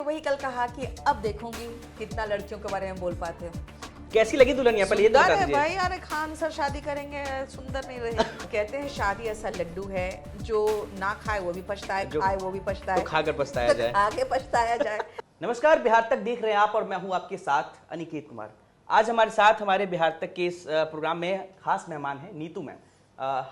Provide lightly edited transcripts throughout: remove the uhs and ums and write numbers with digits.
वही कल कहा कि अब देखूंगी कितना लड़कियों के बारे में बोल पाते हो। कैसी लगी दुल्हनिया? पहले ये तो सुंदर बता है दीजिए। भाई, अरे खान सर शादी करेंगे सुंदर नहीं रहे। कहते हैं शादी ऐसा लड्डू है जो ना खाए वो भी पछताए, खाए वो भी पछताए, तो खाकर पछताया जाए। आगे पछताया जाए। नमस्कार, बिहार तक देख रहे हैं आप और मैं हूं आपके साथ अनिकेत कुमार। आज हमारे साथ हमारे बिहार तक के इस प्रोग्राम में खास मेहमान है नीतू मैम।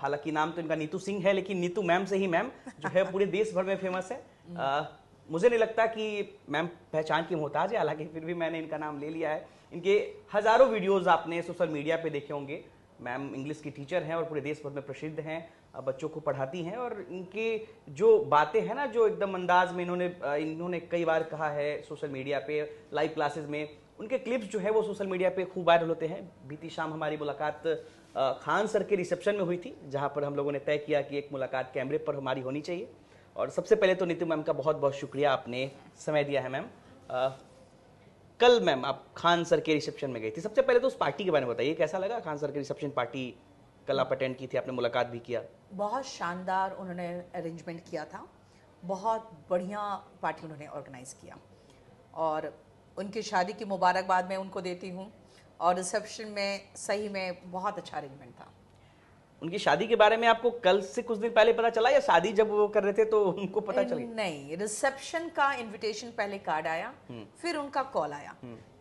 हालांकि नाम तो इनका नीतू सिंह है, लेकिन नीतू मैम से ही मैम जो है पूरे देश भर में फेमस है। मुझे नहीं लगता कि मैम पहचान की मोहताज है, हालांकि फिर भी मैंने इनका नाम ले लिया है। इनके हजारों वीडियोस आपने सोशल मीडिया पे देखे होंगे। मैम इंग्लिश की टीचर हैं और पूरे देश भर में प्रसिद्ध हैं, बच्चों को पढ़ाती हैं और इनके जो बातें हैं ना, जो एकदम अंदाज में इन्होंने कई बार कहा है सोशल मीडिया पे, लाइव क्लासेस में, उनके क्लिप्स जो है वो सोशल मीडिया पे खूब वायरल होते हैं। बीती शाम हमारी मुलाकात खान सर के रिसेप्शन में हुई थी, जहां पर हम लोगों ने तय किया कि एक मुलाकात कैमरे पर हमारी होनी चाहिए। और सबसे पहले तो नीतू मैम का बहुत बहुत शुक्रिया, आपने समय दिया है मैम। कल मैम आप खान सर के रिसेप्शन में गई थी, सबसे पहले तो उस पार्टी के बारे में बताइए, कैसा लगा खान सर के रिसेप्शन पार्टी? कल आप अटेंड की थी, आपने मुलाकात भी किया। बहुत शानदार उन्होंने अरेंजमेंट किया था, बहुत बढ़िया पार्टी उन्होंने ऑर्गेनाइज किया और उनकी शादी की मुबारकबाद मैं उनको देती हूँ। और रिसेप्शन में सही में बहुत अच्छा अरेंजमेंट था। उनकी शादी के बारे में आपको कल से कुछ दिन पहले पता चला या शादी जब वो कर रहे थे तो उनको पता चल गया? नहीं, रिसेप्शन का इनविटेशन पहले कार्ड आया, फिर उनका कॉल आया,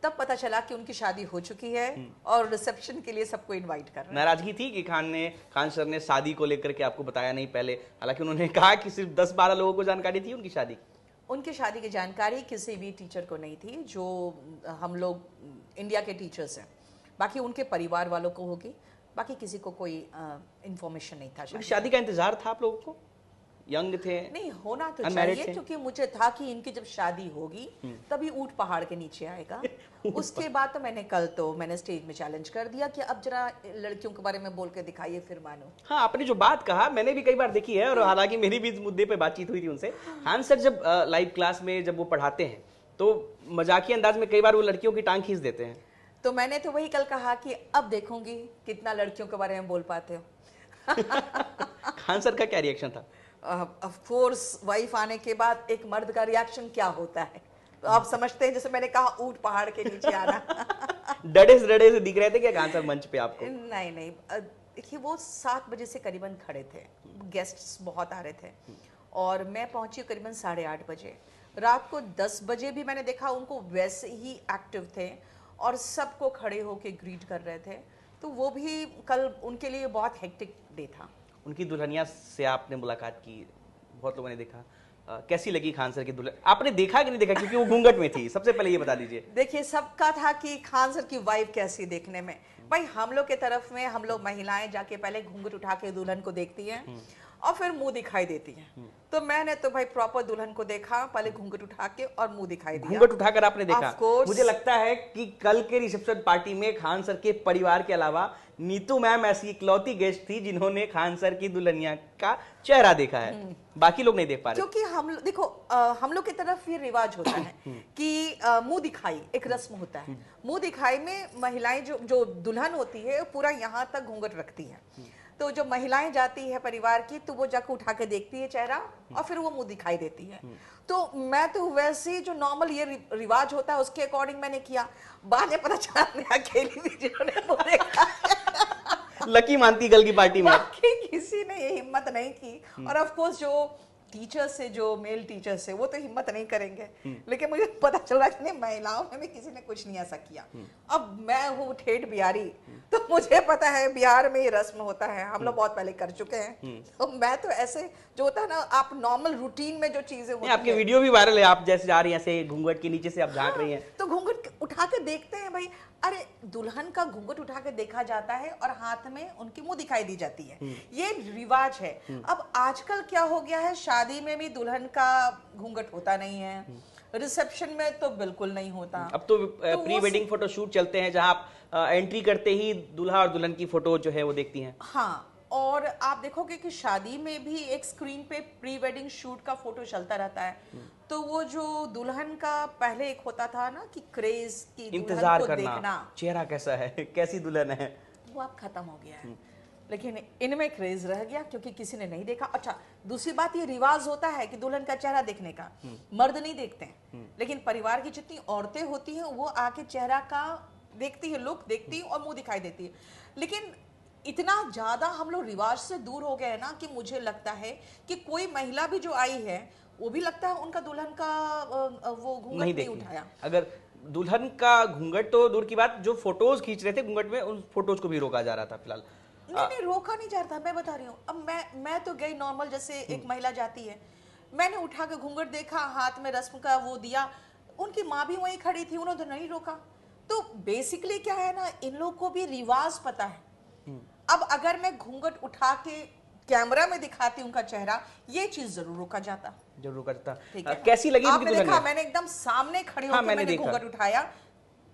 तब पता चला कि उनकी शादी हो चुकी है और रिसेप्शन के लिए सबको इनवाइट कर रहे हैं। नाराजगी थी कि खान सर ने शादी को लेकर के आपको बताया नहीं पहले? हालांकि उन्होंने कहा कि सिर्फ 10-12 लोगों को जानकारी थी उनकी शादी की। उनकी शादी की जानकारी किसी भी टीचर को नहीं थी, जो हम लोग इंडिया के टीचर्स हैं, बाकी उनके परिवार वालों को होगी, बाकी किसी को कोई इंफॉर्मेशन नहीं था। शादी का इंतजार था आप लोगों को? यंग थे? नहीं, होना तो चाहिए, क्योंकि मुझे था कि इनकी जब शादी होगी तभी ऊंट पहाड़ के नीचे आएगा। उसके बाद तो मैंने स्टेज में चैलेंज कर दिया कि अब जरा लड़कियों के बारे में बोल के दिखाइए, फिर मानो। हाँ, आपने जो बात कहा मैंने भी कई बार देखी है और हालांकि मेरी भी इस मुद्दे पे बातचीत हुई थी उनसे। खान सर जब लाइव क्लास में जब वो पढ़ाते हैं तो मजाकिया अंदाज में कई बार वो लड़कियों की टांग खींच देते हैं। तो मैंने तो वही कल कहा कि अब देखूंगी कितना लड़कियों के बारे में बोल पाते हो। खान सर का क्या रिएक्शन था? ऑफ कोर्स वाइफ आने के बाद एक मर्द का रिएक्शन क्या होता है तो आप समझते हैं, जैसे मैंने कहा ऊंट पहाड़ के नीचे आना। डरे से दिख रहे थे क्या खान सर मंच पे आपको? नहीं, देखिए वो 7 बजे से करीबन खड़े थे, गेस्ट्स बहुत आ रहे थे और मैं पहुंची करीबन 8:30 बजे। रात को 10 बजे भी मैंने देखा उनको वैसे ही एक्टिव थे और सबको खड़े होके ग्रीट कर रहे थे। तो वो भी कल उनके लिए बहुत हेक्टिक डे था। उनकी दुल्हनिया से आपने मुलाकात की, बहुत लोगों ने देखा, कैसी लगी खान सर की दुल्हन? आपने देखा कि नहीं देखा, क्योंकि वो घूंघट में थी? सबसे पहले ये बता दीजिए। देखिए, सबका था कि खान सर की वाइफ कैसी देखने में। भाई हम लोग के तरफ में हम लोग महिलाएं जाके पहले घूंघट उठा के दुल्हन को देखती हैं और फिर मुंह दिखाई देती हैं। तो मैंने तो भाई प्रॉपर दुल्हन को देखा, पहले घूंघट उठा के और मुंह दिखाई दिया। घूंघट उठाकर आपने देखा? Of course। मुझे लगता है कि कल के रिसेप्शन पार्टी में खान सर के परिवार के अलावा नीतू मैम ऐसी इकलौती गेस्ट थी जिन्होंने खान सर की दुल्हनिया का चेहरा देखा है, बाकी लोग नहीं देख पा रहे। क्योंकि हम लोग की तरफ ये रिवाज होता है कि मुंह दिखाई एक रस्म होता है। मुंह दिखाई में महिलाएं जो दुल्हन होती है पूरा यहाँ तक घूंघट रखती है। तो जो महिलाएं जाती है परिवार की, तो वो जाकर उठा के देखती है चेहरा और फिर वो मुंह दिखाई देती है। तो मैं तो वैसे जो नॉर्मल ये रिवाज होता है उसके अकॉर्डिंग मैंने किया। बाद में पता चला मैं अकेली थी जिन्होंने मुंह देखा। लकी मानती कल की पार्टी में? बाकी किसी ने ये हिम्मत नहीं की। और ऑफ कोर्स जो टीचर्स से, जो मेल टीचर्स है, वो तो हिम्मत नहीं करेंगे, लेकिन मुझे पता चला कि नहीं, महिलाओं में भी किसी ने कुछ नहीं ऐसा किया। अब मैं हूँ ठेठ बिहारी, तो मुझे पता है बिहार में ये रस्म होता है, हम लोग बहुत पहले कर चुके हैं। तो मैं तो ऐसे जो होता है ना, आप नॉर्मल रूटीन में जो चीजें होती आपके वीडियो भी वायरल है, आप जैसे जा रही हैं ऐसे घूंघट के नीचे से आप झांक रही हैं। तो घूंघट उठा के देखते हैं भाई। अरे दुल्हन का घूंघट उठा के देखा जाता है और हाथ में उनकी मुंह दिखाई दी जाती है, ये रिवाज है। अब आजकल क्या हो गया है, शादी में भी दुल्हन का घूंघट होता नहीं है, रिसेप्शन में तो बिल्कुल नहीं होता। अब तो प्री वेडिंग फोटो शूट चलते हैं जहां आप एंट्री करते ही दूल्हा और दुल्हन की फोटो जो है वो देखती हैं। हाँ, और आप देखोगे कि शादी में भी एक स्क्रीन पे प्री वेडिंग शूट का फोटो चलता रहता है। तो वो जो दुल्हन का पहले एक होता था ना कि क्रेज की इंतजार दुल्हन को करना, देखना, चेहरा कैसा है, कैसी दुल्हन है, वो अब खत्म हो गया है। लेकिन इनमें क्रेज रह गया क्योंकि किसी ने नहीं देखा। अच्छा, दूसरी बात ये रिवाज होता है कि दुल्हन का चेहरा देखने का, मर्द नहीं देखते हैं, लेकिन परिवार की जितनी औरतें होती हैं वो आके चेहरा का देखती है, लुक देखती है और मुंह दिखाई देती है। लेकिन इतना ज्यादा हम लोग रिवाज से दूर हो गए हैं ना कि मुझे लगता है कि कोई महिला भी जो आई है वो भी लगता है उनका दुल्हन का वो घूंघट नहीं उठाया। अगर दुल्हन का घूंघट तो दूर की बात, जो फोटोज खींच रहे थे घूंघट में, उन फोटोज को भी रोका जा रहा था फिलहाल। नहीं, रोका नहीं जा रहा था, मैं बता रही हूँ। अब मैं तो गई नॉर्मल, जैसे एक महिला जाती है, मैंने उठा के घूंघट देखा, हाथ में रस्म का वो दिया, उनकी माँ भी वहीं खड़ी थी, उन्होंने तो नहीं रोका। तो बेसिकली क्या है ना, इन लोग को भी रिवाज पता है। अब अगर मैं घूंघट उठा के कैमरा में दिखाती उनका चेहरा, ये चीज जरूर रोका जाता, जरूर रोका जाता। कैसी लगी आपने देखा? मैंने एकदम सामने खड़ी होकर मैंने घूंघट उठाया,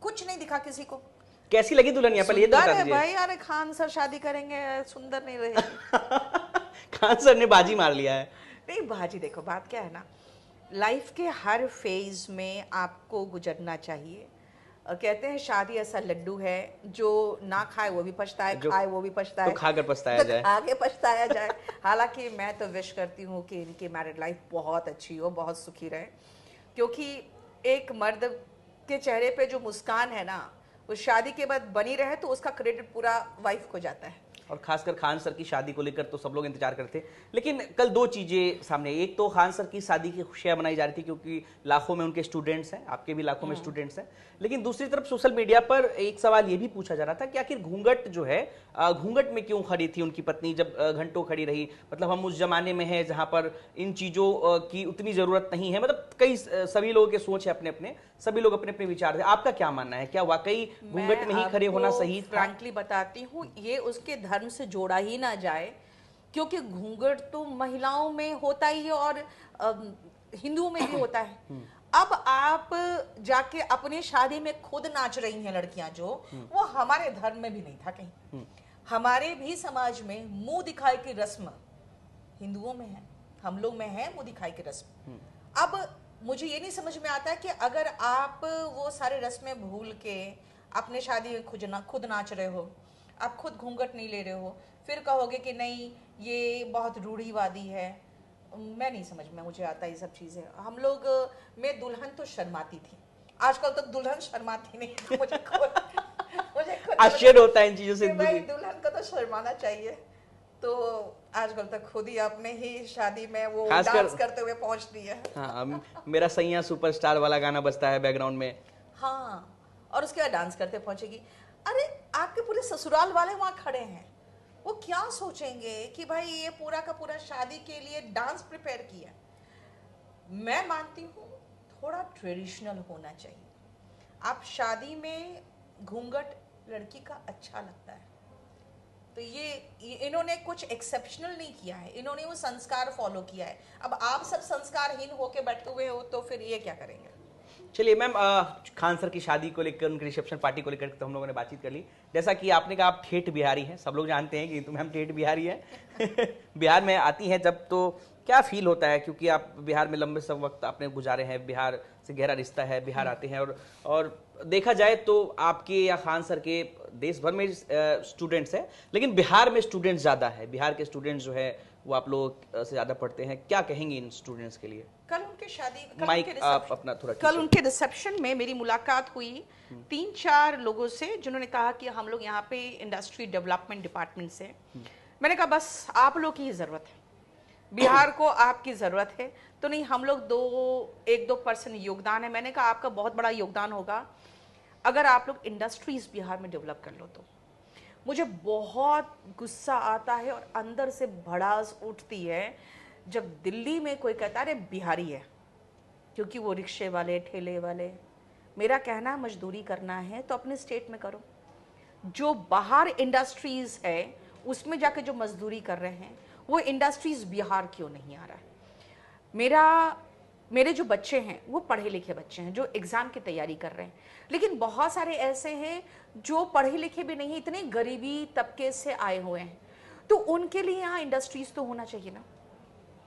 कुछ नहीं दिखा किसी को। कैसी लगी दुल्हनिया? पहले ये तो बता दीजिए। भाई यार, खान सर शादी करेंगे, सुंदर नहीं रहेगी। खान सर ने बाजी मार लिया है। नहीं बाजी, देखो बात क्या है ना, लाइफ के हर फेज में आपको गुजरना चाहिए। कहते हैं शादी ऐसा लड्डू है जो ना खाए वो भी पछताए, खाए वो भी पछताए, तो खाकर पछताया जाए, आगे पछताया जाए। हालांकि मैं तो विश करती हूँ कि इनकी मैरिड लाइफ बहुत अच्छी हो, बहुत सुखी रहे, क्योंकि एक मर्द के चेहरे पे जो मुस्कान है ना, वो शादी के बाद बनी रहे तो उसका क्रेडिट पूरा वाइफ को जाता है। और खासकर खान सर की शादी को लेकर तो सब लोग इंतजार करते। लेकिन कल दो चीजें सामने, एक तो खान सर की शादी की खुशियां मनाई जा रही थी क्योंकि लाखों में उनके स्टूडेंट्स हैं, आपके भी लाखों में स्टूडेंट्स हैं। लेकिन दूसरी तरफ सोशल मीडिया पर एक सवाल ये भी पूछा जा रहा था कि आखिर घूंघट जो है, घूंघट में क्यों खड़ी थी उनकी पत्नी, जब घंटों खड़ी रही? मतलब हम उस जमाने में हैं जहां पर इन चीजों की उतनी जरूरत नहीं है। मतलब कई सभी लोगों के सोच है अपने अपने, सभी लोग अपने अपने विचार है। आपका क्या मानना है, क्या वाकई घूंघट में ही खड़े होना सही था? फ्रैंकली बताती हूँ, ये उसके धर्म से जोड़ा ही ना जाए, क्योंकि घूंघट तो महिलाओं में होता ही है और हिंदुओं में भी होता है। अब आप जाके अपने शादी में खुद नाच रही हैं लड़कियां, जो वो हमारे धर्म में भी नहीं था कहीं। हमारे भी समाज में मुंह दिखाई की रस्म हिंदुओं में है, हम लोग में है मुंह दिखाई की रस्म। अब मुझे ये नहीं समझ में आता है कि अगर आप वो सारे रस्में भूल के अपने शादी में खुद नाच रहे हो, आप खुद घूंघट नहीं ले रहे हो, फिर कहोगे कि नहीं ये बहुत रूढ़िवादी है। मैं नहीं समझ में मुझे आता ये सब चीजें। हम लोग, मैं दुल्हन तो शर्माती थी, आजकल तो दुल्हन शर्माती नहीं। तो मुझे खुद आश्चर्य होता है इन चीजों से। भाई दुल्हन को तो शर्माना चाहिए। तो आजकल तक खुद ही अपने ही शादी में वो डांस करते हुए पहुंचती है। हाँ, मेरा सैया सुपरस्टार वाला गाना बजता है बैकग्राउंड में। हाँ, और उसके बाद डांस करते पहुंचेगी। अरे आपके पूरे ससुराल वाले वहां खड़े हैं, वो क्या सोचेंगे कि भाई ये पूरा का पूरा शादी के लिए डांस प्रिपेयर किया। मैं मानती हूँ थोड़ा ट्रेडिशनल होना चाहिए। आप शादी में घूंघट लड़की का अच्छा लगता है, तो ये इन्होंने कुछ एक्सेप्शनल नहीं किया है, इन्होंने वो संस्कार फॉलो किया है। अब आप सब संस्कारहीन होके बैठे हुए हो तो फिर ये क्या करेंगे? चलिए मैम, खान सर की शादी को लेकर, उनकी रिसेप्शन पार्टी को लेकर तो हम लोगों ने बातचीत कर ली। जैसा कि आपने कहा आप ठेठ बिहारी हैं, सब लोग जानते हैं कि तो मैम ठेठ बिहारी है। बिहार में आती हैं जब तो क्या फील होता है, क्योंकि आप बिहार में लंबे सब वक्त आपने गुजारे हैं, बिहार से गहरा रिश्ता है, बिहार आते हैं और देखा जाए तो आपके या खान सर के देश भर में स्टूडेंट्स हैं, लेकिन बिहार में स्टूडेंट्स ज़्यादा है। बिहार के स्टूडेंट्स जो है वो आप लोग से ज़्यादा पढ़ते हैं। क्या कहेंगे इन स्टूडेंट्स के लिए? कल उनके शादी, माइक आप अपना थोड़ा, कल उनके रिसेप्शन में मेरी मुलाकात हुई 3-4 लोगों से जिन्होंने कहा कि हम लोग यहाँ पे इंडस्ट्री डेवलपमेंट डिपार्टमेंट से। मैंने कहा बस आप लोग की ही जरूरत है, बिहार को आपकी जरूरत है। तो नहीं, हम लोग 1-2% योगदान है। मैंने कहा आपका बहुत बड़ा योगदान होगा अगर आप लोग इंडस्ट्रीज बिहार में डेवलप कर लो। तो मुझे बहुत गुस्सा आता है और अंदर से भड़ास उठती है जब दिल्ली में कोई कहता है अरे बिहारी है, क्योंकि वो रिक्शे वाले, ठेले वाले। मेरा कहना मजदूरी करना है तो अपने स्टेट में करो। जो बाहर इंडस्ट्रीज है उसमें जाके जो मजदूरी कर रहे हैं वो इंडस्ट्रीज बिहार क्यों नहीं आ रहा है? मेरे जो बच्चे हैं वो पढ़े लिखे बच्चे हैं जो एग्जाम की तैयारी कर रहे हैं, लेकिन बहुत सारे ऐसे हैं जो पढ़े लिखे भी नहीं, इतने गरीबी तबके से आए हुए हैं। तो उनके लिए यहाँ इंडस्ट्रीज तो होना चाहिए ना।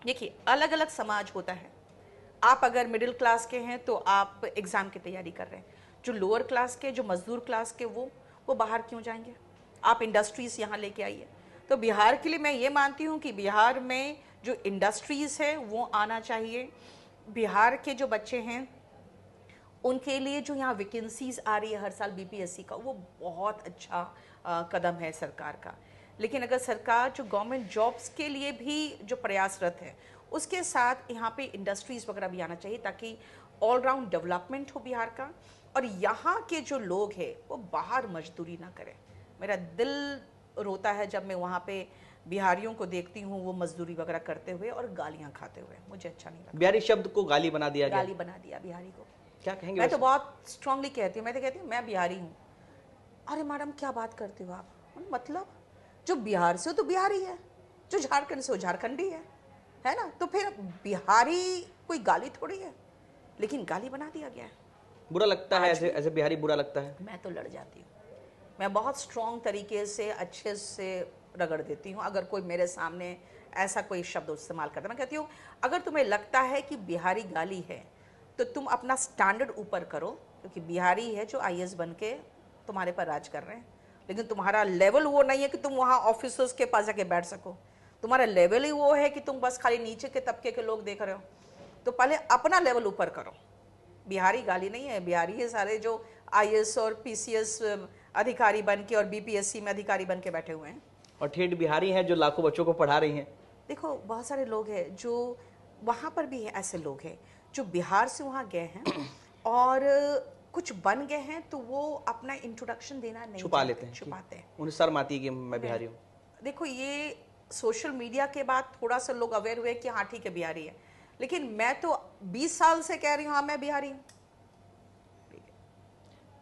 देखिए, अलग अलग समाज होता है। आप अगर मिडिल क्लास के हैं तो आप एग्जाम की तैयारी कर रहे हैं, जो लोअर क्लास के, जो मजदूर क्लास के, वो बाहर क्यों जाएंगे? आप इंडस्ट्रीज यहाँ लेके आइए। तो बिहार के लिए मैं ये मानती हूँ कि बिहार में जो इंडस्ट्रीज़ है वो आना चाहिए। बिहार के जो बच्चे हैं उनके लिए जो यहाँ वैकेंसीज आ रही है हर साल बीपीएससी का, वो बहुत अच्छा कदम है सरकार का। लेकिन अगर सरकार जो गवर्नमेंट जॉब्स के लिए भी जो प्रयासरत है, उसके साथ यहाँ पे इंडस्ट्रीज़ वगैरह भी आना चाहिए, ताकि ऑलराउंड डेवलपमेंट हो बिहार का, और यहाँ के जो लोग हैं वो बाहर मजदूरी ना करें। मेरा दिल रोता है जब मैं वहाँ पे बिहारियों को देखती हूँ वो मजदूरी वगैरह करते हुए और गालियाँ खाते हुए, मुझे अच्छा नहीं लगता। बिहारी शब्द को गाली बना दिया गया, गाली बना दिया बिहारी को। क्या कहेंगे मैं तो वैसे? बहुत स्ट्रांगली कहती हूँ, मैं तो कहती हूँ मैं बिहारी हूँ। अरे मैडम क्या बात करते हो आप, मतलब जो बिहार से हो तो बिहारी है, जो झारखंड से हो झारखंडी है ना? तो फिर बिहारी कोई गाली थोड़ी है, लेकिन गाली बना दिया गया है। बुरा लगता है, आज ऐसे बिहारी बुरा लगता है। मैं तो लड़ जाती हूँ, मैं बहुत स्ट्रांग तरीके से अच्छे से रगड़ देती हूँ। अगर कोई मेरे सामने ऐसा कोई शब्द इस्तेमाल करता है, मैं कहती हूँ अगर तुम्हें लगता है कि बिहारी गाली है तो तुम अपना स्टैंडर्ड ऊपर करो, क्योंकि बिहारी है जो आईएएस बन के तुम्हारे पर राज कर रहे हैं, लेकिन तुम्हारा लेवल वो नहीं है कि तुम वहाँ ऑफिसर्स के पास जाके बैठ सको। तुम्हारा लेवल ही वो है कि तुम बस खाली नीचे के तबके के लोग देख रहे हो। तो पहले अपना लेवल ऊपर करो। बिहारी गाली नहीं है, बिहारी है सारे जो आईएएस और पीसीएस अधिकारी बन के और बीपीएससी में अधिकारी बन के बैठे हुए हैं। और ठेठ बिहारी हैं जो लाखों बच्चों को पढ़ा रही हैं। देखो बहुत सारे लोग हैं जो वहाँ पर भी है, ऐसे लोग हैं जो बिहार से वहाँ गए हैं और कुछ बन गए हैं, तो वो अपना इंट्रोडक्शन देना नहीं छुपा चाहते, लेते हैं, छुपाते हैं। उन्हें शर्म आती है कि मैं बिहारी हूँ। देखो ये सोशल मीडिया के बाद थोड़ा सा लोग अवेयर हुए कि हाँ ठीक है बिहारी है, लेकिन मैं तो 20 साल से कह रही हूँ हाँ मैं बिहारी हूँ।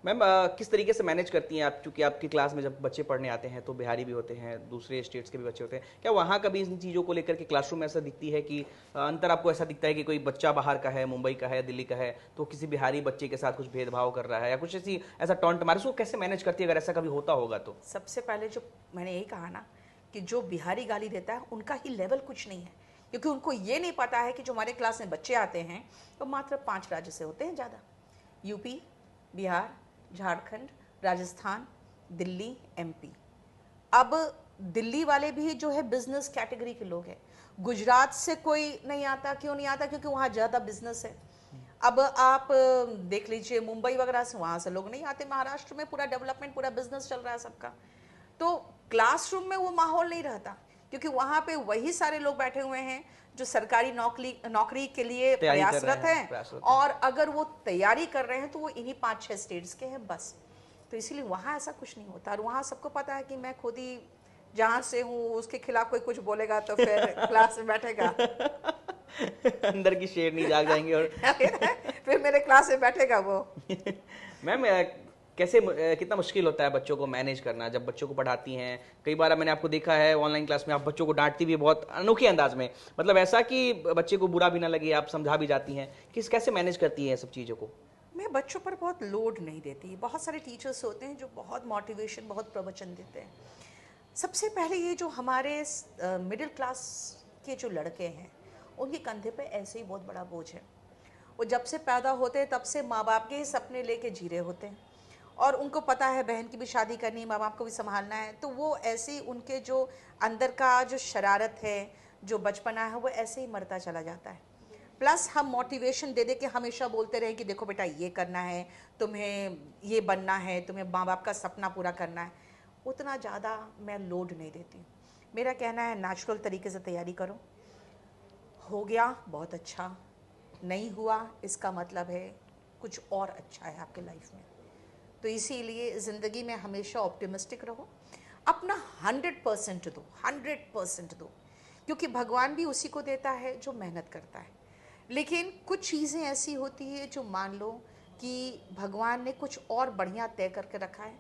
मैम किस तरीके से मैनेज करती हैं आप, चूंकि आपकी क्लास में जब बच्चे पढ़ने आते हैं तो बिहारी भी होते हैं, दूसरे स्टेट्स के भी बच्चे होते हैं, क्या वहाँ कभी इन चीज़ों को लेकर के क्लासरूम में ऐसा दिखती है कि अंतर आपको ऐसा दिखता है कि कोई बच्चा बाहर का है, मुंबई का है, दिल्ली का है, तो किसी बिहारी बच्चे के साथ कुछ भेदभाव कर रहा है या कुछ ऐसा टॉन्ट मारे, उसको कैसे मैनेज करती है अगर ऐसा कभी होता होगा तो? सबसे पहले जो मैंने यही कहा ना कि जो बिहारी गाली देता है उनका ही लेवल कुछ नहीं है, क्योंकि उनको ये नहीं पता है कि जो हमारे क्लास में बच्चे आते हैं वो मात्र 5 राज्य से होते हैं ज़्यादा, यूपी, बिहार, झारखंड, राजस्थान, दिल्ली, एमपी। अब दिल्ली वाले भी जो है बिजनेस कैटेगरी के लोग हैं। गुजरात से कोई नहीं आता, क्यों नहीं आता? क्योंकि वहाँ ज़्यादा बिजनेस है। अब आप देख लीजिए मुंबई वगैरह से, वहाँ से लोग नहीं आते। महाराष्ट्र में पूरा डेवलपमेंट, पूरा बिजनेस चल रहा है सबका, तो क्लासरूम में वो माहौल नहीं रहता, क्योंकि वहाँ पे वही सारे लोग बैठे हुए हैं जो सरकारी नौकरी के लिए प्रयासरत हैं, और अगर वो तैयारी कर रहे हैं तो वो इन्हीं 5-6 स्टेट्स के हैं बस। तो इसीलिए वहाँ ऐसा कुछ नहीं होता, और वहाँ सबको पता है कि मैं खुद ही जहाँ से हूँ, उसके खिलाफ कोई कुछ बोलेगा तो फिर क्लास में बैठेगा अंदर की शेरनी जाग जाएंगे और फिर मेरे क्लास में बैठेगा वो। मैम कैसे कितना मुश्किल होता है बच्चों को मैनेज करना जब बच्चों को पढ़ाती हैं? कई बार मैंने आपको देखा है ऑनलाइन क्लास में आप बच्चों को डांटती भी बहुत अनोखे अंदाज में, मतलब ऐसा कि बच्चे को बुरा भी ना लगे, आप समझा भी जाती हैं, कैसे मैनेज करती हैं सब चीज़ों को? मैं बच्चों पर बहुत लोड नहीं देती। बहुत सारे टीचर्स होते हैं जो बहुत मोटिवेशन, बहुत प्रवचन देते हैं। सबसे पहले ये जो हमारे मिडिल क्लास के जो लड़के हैं उनके कंधे पे ऐसे ही बहुत बड़ा बोझ है। वो जब से पैदा होते हैं तब से माँ बाप के ही सपने लेके जी रहे होते हैं, और उनको पता है बहन की भी शादी करनी है, माँ बाप को भी संभालना है, तो वो ऐसे ही उनके जो अंदर का जो शरारत है, जो बचपना है, वो ऐसे ही मरता चला जाता है। प्लस हम मोटिवेशन दे दे के हमेशा बोलते रहे कि देखो बेटा ये करना है, तुम्हें ये बनना है, तुम्हें माँ बाप का सपना पूरा करना है, उतना ज़्यादा मैं लोड नहीं देती हूँ। मेरा कहना है नेचुरल तरीके से तैयारी करो, हो गया बहुत अच्छा, नहीं हुआ इसका मतलब है कुछ और अच्छा है आपके लाइफ में। तो इसीलिए ज़िंदगी में हमेशा ऑप्टिमिस्टिक रहो, अपना 100% दो, 100% दो, क्योंकि भगवान भी उसी को देता है जो मेहनत करता है। लेकिन कुछ चीज़ें ऐसी होती है जो मान लो कि भगवान ने कुछ और बढ़िया तय करके रखा है,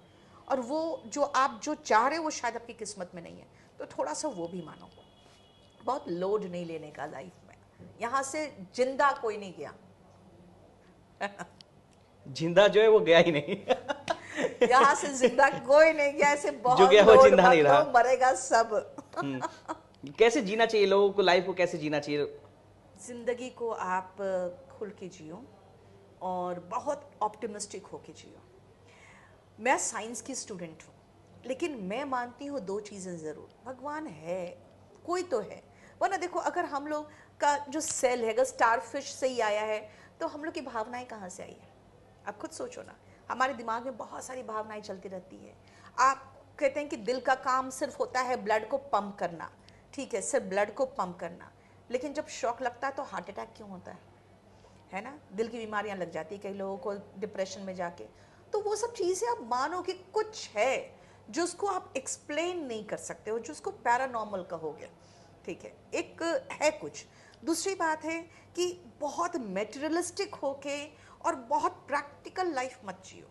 और वो जो आप जो चाह रहे हो वो शायद आपकी किस्मत में नहीं है, तो थोड़ा सा वो भी मानो। बहुत लोड नहीं लेने का लाइफ में, यहाँ से जिंदा कोई नहीं गया जिंदा जो है वो गया ही नहीं यहाँ से जिंदा कोई नहीं गया, ऐसे बहुत जो गया वो लोड जिंदा नहीं मत रहा। लो, मरेगा सब कैसे जीना चाहिए लोगों को, लाइफ को कैसे जीना चाहिए? जिंदगी को आप खुल के जियो और बहुत ऑप्टिमिस्टिक होके जियो। मैं साइंस की स्टूडेंट हूँ, लेकिन मैं मानती हूँ दो चीज़ें ज़रूर, भगवान है, कोई तो है। वरना देखो, अगर हम लोग का जो सेल है अगर स्टार फिश से ही आया है, तो हम लोग की भावनाएं कहाँ से आई है? आप खुद सोचो ना, हमारे दिमाग में बहुत सारी भावनाएं चलती रहती है। आप कहते हैं कि दिल का काम सिर्फ होता है ब्लड को पंप करना, ठीक है, सिर्फ ब्लड को पंप करना, लेकिन जब शॉक लगता है तो हार्ट अटैक क्यों होता है ना? दिल की बीमारियां लग जाती है कई लोगों को डिप्रेशन में जाके। तो वो सब चीज़ें आप मानो कि कुछ है जो उसको आप एक्सप्लेन नहीं कर सकते हो, जो उसको पैरानॉर्मल कहोगे, ठीक है, एक है कुछ। दूसरी बात है कि बहुत मेटेरियलिस्टिक होके और बहुत प्रैक्टिकल लाइफ मत जियो।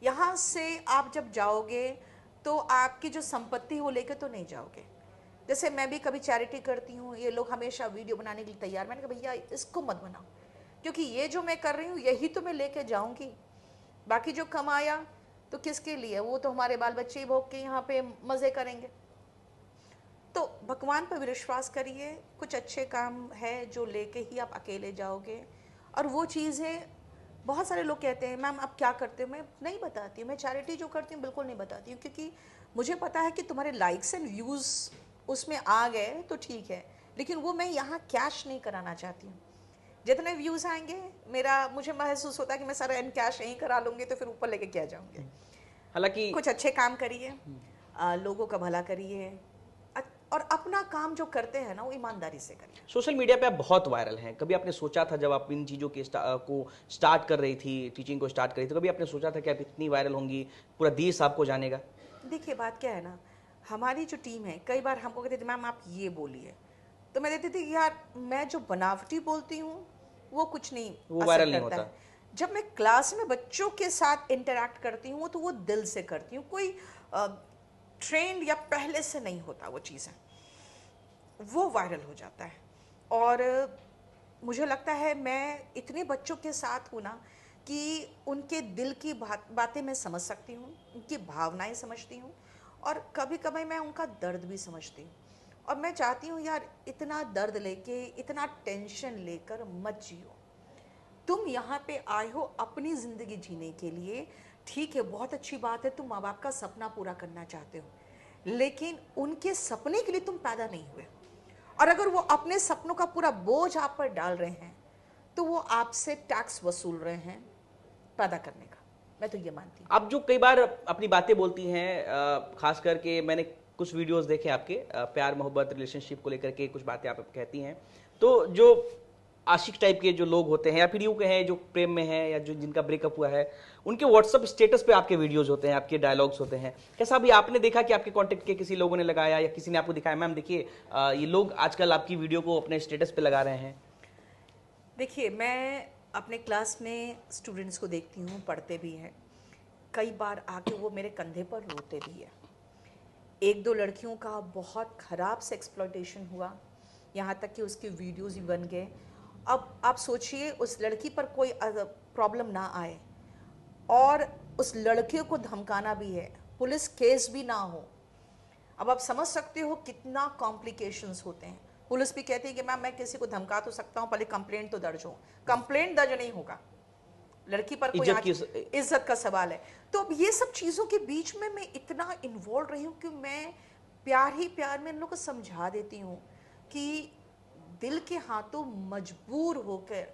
यहाँ से आप जब जाओगे तो आपकी जो संपत्ति वो लेके तो नहीं जाओगे। जैसे मैं भी कभी चैरिटी करती हूँ, ये लोग हमेशा वीडियो बनाने के लिए तैयार, मैंने कहा भैया इसको मत बनाओ, क्योंकि ये जो मैं कर रही हूँ यही तो मैं लेके जाऊँगी। बाकी जो कमाया तो किसके लिए? वो तो हमारे बाल बच्चे ही भोग के यहाँ पे मज़े करेंगे। तो भगवान पर विश्वास करिए, कुछ अच्छे काम है जो लेके ही आप अकेले जाओगे। और वो चीज़ें बहुत सारे लोग कहते हैं मैम आप क्या करते हो, मैं नहीं बताती हूँ, मैं चैरिटी जो करती हूँ बिल्कुल नहीं बताती हूँ, क्योंकि मुझे पता है कि तुम्हारे लाइक्स एंड व्यूज़ उसमें आ गए तो ठीक है, लेकिन वो मैं यहाँ कैश नहीं कराना चाहती हूँ। जितने व्यूज़ आएंगे मेरा, मुझे महसूस होता है कि मैं सारा इन कैश यहीं करा लूँगी, तो फिर ऊपर लेके क्या जाऊँगी। हालांकि कुछ अच्छे काम करिए, लोगों का भला करिए, और अपना काम जो करते हैं ना वो ईमानदारी से करिए। सोशल मीडिया पे आप बहुत वायरल हैं। कभी आपने सोचा था जब आप इन चीज़ों के को स्टार्ट कर रही थी, टीचिंग को स्टार्ट कर रही थी, तो कभी आपने सोचा था कि आप इतनी वायरल होंगी, पूरा देश आपको जानेगा? देखिए बात क्या है ना, हमारी जो टीम है कई बार हमको कहते थे मैम आप ये बोलिए, तो मैं देती थी यार मैं जो बनावटी बोलती हूँ वो कुछ नहीं वो असर वायरल नहीं करता होता। है। जब मैं क्लास में बच्चों के साथ इंटरेक्ट करती हूँ तो वो दिल से करती हूँ, कोई ट्रेंड या पहले से नहीं होता, वो चीज़ें वो वायरल हो जाता है। और मुझे लगता है मैं इतने बच्चों के साथ हूँ ना कि उनके दिल की बातें मैं समझ सकती हूँ, उनकी भावनाएं समझती हूँ, और कभी कभी मैं उनका दर्द भी समझती हूँ। और मैं चाहती हूँ यार इतना दर्द लेके, इतना टेंशन लेकर मत जियो। तुम यहाँ पे आए हो अपनी ज़िंदगी जीने के लिए, ठीक है, बहुत अच्छी बात है, तुम माँ बाप का सपना पूरा करना चाहते हो, लेकिन उनके सपने के लिए तुम पैदा नहीं हुए। और अगर वो अपने सपनों का पूरा बोझ आप पर डाल रहे हैं तो वो आपसे टैक्स वसूल रहे हैं पैदा करने का। मैं तो ये मानती हूँ। आप जो कई बार अपनी बातें बोलती हैं, खास करके मैंने कुछ वीडियोस देखे आपके, प्यार मोहब्बत रिलेशनशिप को लेकर के कुछ बातें आप कहती हैं, तो जो आशिक टाइप के जो लोग होते हैं या फिर यूँ कहें जो प्रेम में हैं या जो जिनका ब्रेकअप हुआ है, उनके व्हाट्सअप स्टेटस पे आपके वीडियोस होते हैं, आपके डायलॉग्स होते हैं। कैसा अभी आपने देखा कि आपके कांटेक्ट के किसी लोगों ने लगाया या किसी ने आपको दिखाया मैम देखिए ये लोग आजकल आपकी वीडियो को अपने स्टेटस पे लगा रहे हैं? देखिए मैं अपने क्लास में स्टूडेंट्स को देखती हूँ, पढ़ते भी हैं, कई बार आके वो मेरे कंधे पर रोते भी है। एक दो लड़कियों का बहुत ख़राब से एक्सप्लॉयटेशन हुआ, यहाँ तक कि उसके वीडियोज़ भी बन गए। अब आप सोचिए उस लड़की पर कोई प्रॉब्लम ना आए और उस लड़के को धमकाना भी है, पुलिस केस भी ना हो। अब आप समझ सकते हो कितना कॉम्प्लिकेशंस होते हैं। पुलिस भी कहती है कि मैम मैं किसी को धमका तो सकता हूँ, पहले कंप्लेंट तो दर्ज हो। कंप्लेंट दर्ज नहीं होगा, लड़की पर कोई इज्जत का सवाल है। तो अब ये सब चीज़ों के बीच में मैं इतना इन्वॉल्व रही हूँ कि मैं प्यार ही प्यार में इन लोगों को समझा देती हूँ कि दिल के हाथों मजबूर होकर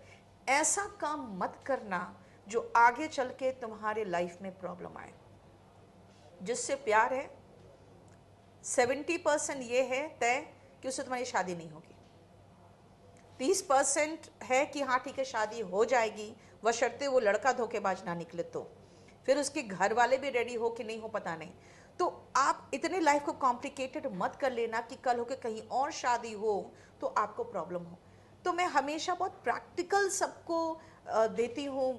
ऐसा काम मत करना जो आगे चल के तुम्हारे लाइफ में प्रॉब्लम आए। जिससे प्यार है 70% ये है तय कि उससे तुम्हारी शादी नहीं होगी, 30% है कि हाँ ठीक है शादी हो जाएगी, बशर्ते वो लड़का धोखेबाज ना निकले, तो फिर उसके घर वाले भी रेडी हो कि नहीं हो पता नहीं। तो आप इतने लाइफ को कॉम्प्लिकेटेड मत कर लेना कि कल होके कहीं और शादी हो तो आपको प्रॉब्लम हो। तो मैं हमेशा बहुत प्रैक्टिकल सबको देती हूँ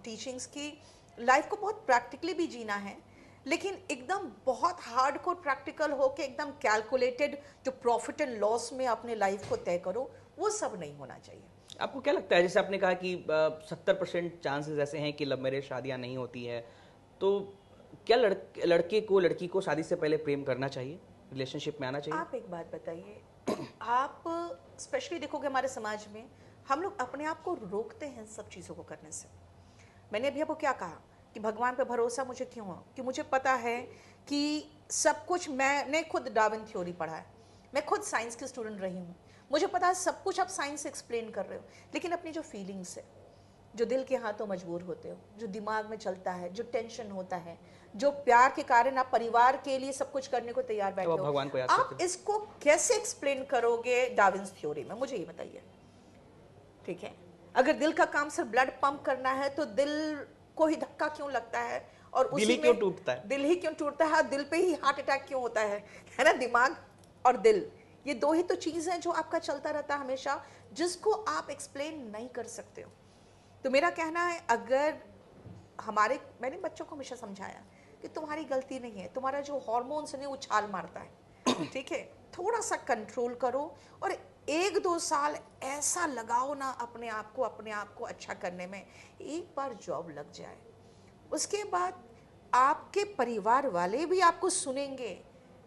टीचिंग्स की, लाइफ को बहुत प्रैक्टिकली भी जीना है, लेकिन एकदम बहुत हार्डकोर प्रैक्टिकल हो के एकदम कैलकुलेटेड जो प्रॉफिट एंड लॉस में अपने लाइफ को तय करो, वो सब नहीं होना चाहिए। आपको क्या लगता है, जैसे आपने कहा कि 70% चांसेस ऐसे हैं कि लव मैरिज शादियां नहीं होती है, तो क्या लड़के को लड़की को शादी से पहले प्रेम करना चाहिए, रिलेशनशिप में आना चाहिए? आप एक बात बताइए, आप स्पेशली देखोगे हमारे समाज में हम लोग अपने आप को रोकते हैं सब चीज़ों को करने से। मैंने अभी आपको क्या कहा कि भगवान पे भरोसा मुझे क्यों है, कि मुझे पता है कि सब कुछ, मैंने खुद डार्विन थ्योरी पढ़ा है, मैं खुद साइंस की स्टूडेंट रही हूँ, मुझे पता है सब कुछ आप साइंस से एक्सप्लेन कर रहे हो, लेकिन अपनी जो फीलिंग्स है, जो दिल के हाथों मजबूर होते हो, जो दिमाग में चलता है, जो टेंशन होता है, जो प्यार के कारण आप परिवार के लिए सब कुछ करने को तैयार बैठे तो हो, भगवान को याद आप करते हो। इसको कैसे एक्सप्लेन करोगे डार्विन्स थ्योरी में, मुझे ये बताइए। ठीक है, अगर दिल का काम सिर्फ ब्लड पंप करना है तो दिल को ही धक्का क्यों लगता है, और दिल ही उसी क्यों में टूटता है? दिल ही क्यों टूटता है, और दिल पे ही हार्ट अटैक क्यों होता है ना। दिमाग और दिल, ये दो ही तो चीज है जो आपका चलता रहता है हमेशा, जिसको आप एक्सप्लेन नहीं कर सकते हो। तो मेरा कहना है, अगर मैंने बच्चों को हमेशा समझाया कि तुम्हारी गलती नहीं है, तुम्हारा जो हार्मोन्स है उछाल मारता है, ठीक है, थोड़ा सा कंट्रोल करो और 1-2 साल ऐसा लगाओ ना अपने आप को अच्छा करने में, एक बार जॉब लग जाए, उसके बाद आपके परिवार वाले भी आपको सुनेंगे,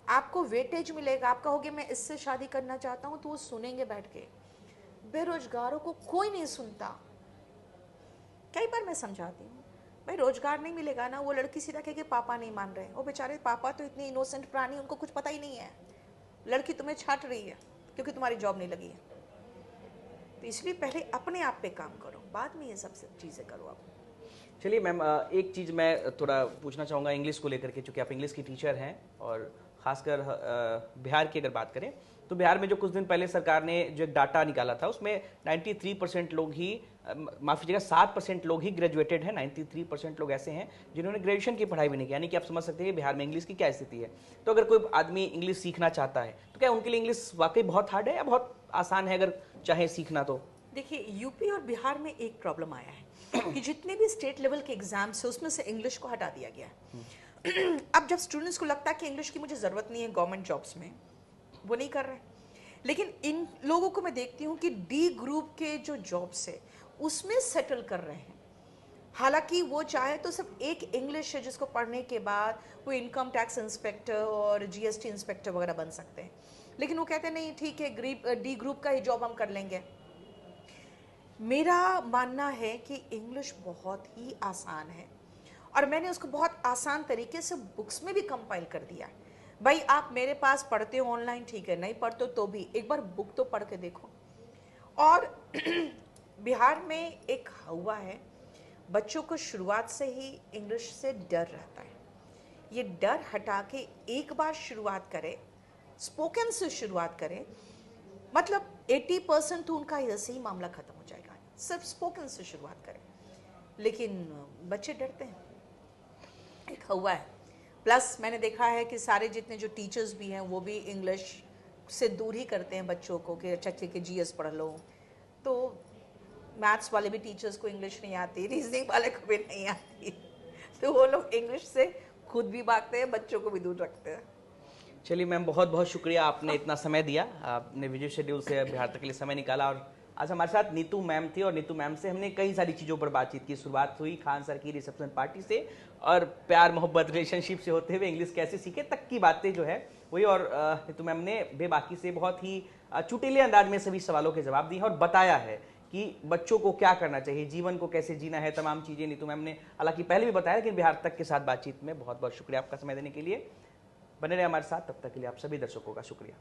आपको वेटेज मिलेगा, आप कहोगे मैं इससे शादी करना चाहता हूँ, तो वो सुनेंगे बैठ के। बेरोजगारों को कोई नहीं सुनता। कई बार मैं समझाती हूँ, भाई रोजगार नहीं मिलेगा ना, वो लड़की सीधा कहे कि पापा नहीं मान रहे, वो बेचारे पापा तो इतने इनोसेंट प्राणी, उनको कुछ पता ही नहीं है, लड़की तुम्हें छाट रही है क्योंकि तुम्हारी जॉब नहीं लगी है। तो इसलिए पहले अपने आप पे काम करो, बाद में ये सब चीज़ें करो आप। चलिए मैम, एक चीज़ मैं थोड़ा पूछना चाहूँगा इंग्लिश को लेकर के, चूँकि आप इंग्लिश की टीचर हैं, और ख़ासकर बिहार की अगर बात करें तो बिहार में जो कुछ दिन पहले सरकार ने जो एक डाटा निकाला था, उसमें 93% लोग ही, माफ़ी कीजिएगा 7% लोग ही ग्रेजुएटेड हैं। 93% लोग ऐसे हैं जिन्होंने ग्रेजुएशन की पढ़ाई भी नहीं की। यानी कि आप समझ सकते हैं कि बिहार में इंग्लिश की क्या स्थिति है। तो अगर कोई आदमी इंग्लिश सीखना चाहता है तो क्या उनके लिए इंग्लिश वाकई बहुत हार्ड है या बहुत आसान है अगर चाहे सीखना तो? देखिए, यूपी और बिहार में एक प्रॉब्लम आया है कि जितने भी स्टेट लेवल के एग्जाम्स है उसमें से इंग्लिश को हटा दिया गया है। अब जब स्टूडेंट्स को लगता है कि इंग्लिश की मुझे ज़रूरत नहीं है गवर्नमेंट जॉब्स में, वो नहीं कर रहे। लेकिन इन लोगों को मैं देखती हूँ कि डी ग्रुप के जो जॉब्स है उसमें सेटल कर रहे हैं। हालांकि वो चाहे तो सिर्फ एक इंग्लिश है जिसको पढ़ने के बाद वो इनकम टैक्स इंस्पेक्टर और जीएसटी इंस्पेक्टर वगैरह बन सकते हैं, लेकिन वो कहते हैं नहीं ठीक है, डी ग्रुप का ही जॉब हम कर लेंगे। मेरा मानना है कि इंग्लिश बहुत ही आसान है और मैंने उसको बहुत आसान तरीके से बुक्स में भी कंपाइल कर दिया है। भाई आप मेरे पास पढ़ते हो ऑनलाइन, ठीक है, नहीं पढ़ते तो भी एक बार बुक तो पढ़ के देखो। और बिहार में एक हुआ है, बच्चों को शुरुआत से ही इंग्लिश से डर रहता है। ये डर हटा के एक बार शुरुआत करें, स्पोकन से शुरुआत करें, मतलब 80% तो उनका ऐसे ही मामला खत्म हो जाएगा। सिर्फ स्पोकन से शुरुआत करें, लेकिन बच्चे डरते हैं, एक हुआ है। प्लस मैंने देखा है कि सारे जितने जो टीचर्स भी हैं वो भी इंग्लिश से दूर ही करते हैं बच्चों को कि अच्छा ठीक है जीएस पढ़ लो। तो मैथ्स वाले भी टीचर्स को इंग्लिश नहीं आती, रीजनिंग वाले को भी नहीं आती, तो वो लोग इंग्लिश से खुद भी भागते हैं, बच्चों को भी दूर रखते हैं। चलिए मैम, बहुत बहुत शुक्रिया, आपने इतना समय दिया, आपने बिजी शेड्यूल से बिहार तक के लिए समय निकाला। और आज हमारे साथ नीतू मैम थी और नीतू मैम से हमने कई सारी चीज़ों पर बातचीत की। शुरुआत हुई खान सर की रिसेप्शन पार्टी से और प्यार मोहब्बत रिलेशनशिप से होते हुए इंग्लिश कैसे सीखे तक की बातें जो है वही। और नीतू मैम ने बेबाकी से बहुत ही चुटीले अंदाज में सभी सवालों के जवाब दिए और बताया है कि बच्चों को क्या करना चाहिए, जीवन को कैसे जीना है, तमाम चीज़ें नीतू मैम ने हालांकि पहले भी बताया, लेकिन बिहार तक के साथ बातचीत में बहुत बहुत शुक्रिया आपका समय देने के लिए। बने रहे हमारे साथ, तब तक के लिए आप सभी दर्शकों का शुक्रिया।